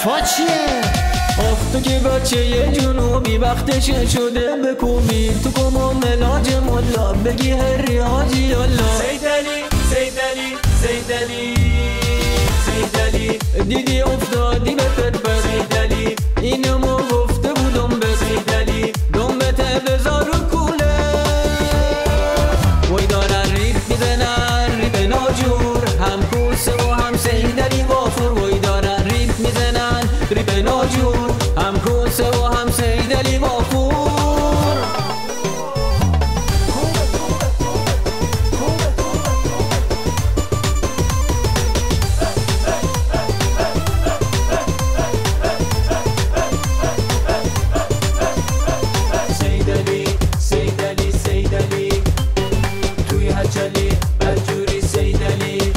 حرفا چیه؟ آخ تو که بچه یه جنوبی وقتش شده بکوبی تو کم و ملاج ملا بگی هری حاجی یالا سیدلی سیدلی سیدلی سیدلی دیدی افتادی به فتبه سیدلی اینو ما گفته بودم به سیدلی دنبته بذار رو کوله وای دارن ریب میزنن ریب ناجور هم کوسه و هم سیدلی وافور وای دارن ریب میزنن ریب ناجور هم کوسه و هم سیدلی وافور سیدلی سیدلی سیدلی توی هچلی بجوری سیدلی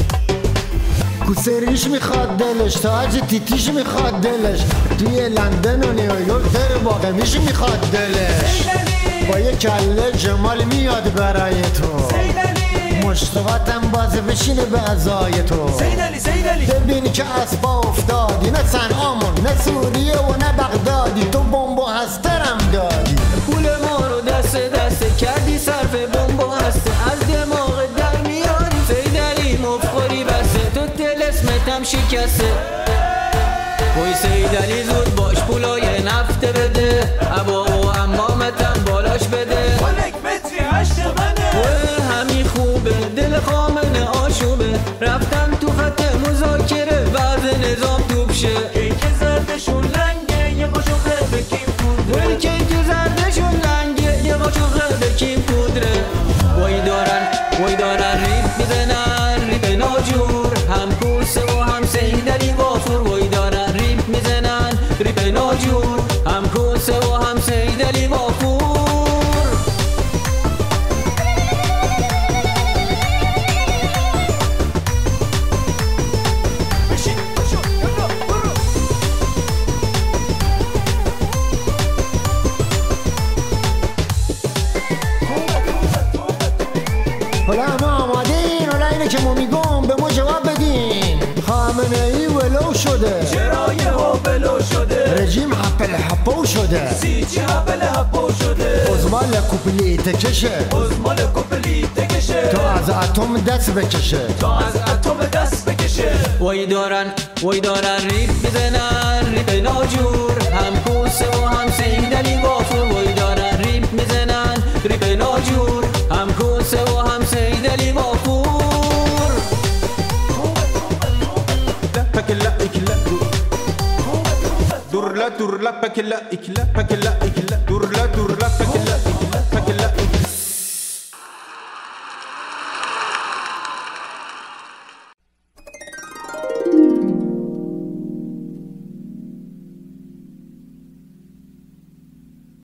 کوسریش میخواد دلش، تاج تیتیش میخواد دلش، توی لندن و نیویورک در باقمیش میخواد دلش. با یه کله جمال میاد برای تو مشتقاتم بازه بشینه به ازای تو. سیدلی سیدلی ببینی که اسبا افتادی، نه صنعامون نه سوریه و نه بغدادی، تو بمبو هسترم دادی. پول ما رو دست دست کردی صرف بمبو هسته از دماغ در میاری سیدلی مفخوری بسته تو تلسمتم شکسته وای سیدلی زود باش پولای نفته بده عبا و امامتم بالاش بده ملک متری هشت منه همین خوبه دل خامنه آشوبه رفتن تو خط مذاکره بعد نظام توب شه ای که زردشون لنگه یه قاشق بکیم پودره ولی که زردشون لنگه یه قاشق بکیم پودره وای دارن ریب میزنن ریب ناجور هم کوسه و هم سیدلی وافور وای دارن ریب میزنن ریب ناجور هم کوسه و هم سیدلی وافور بشین بشو یلا برو حالا همه آماده این، حالا اینه که ما میگم به ما جواب بدین. خامنه ای ولو شده، چرا یه بلو شده رژیم حپل حپو شده، سیچی هبل هپو شده ازمال کوپلیت کشه، ازمال کپلیت کشه تا از اتم دست بکشه. تا از اتم دست بکشه وای دارن ریب میزنن ریب ناجور هم کوسه و هم سیدلی وافور وای دارن ریب میزنن ریب ناجور هم کوسه و هم سیدلی وافور pakela ikla durla durla pakela ikla pakela ikla durla durla pakela ikla pakela ikla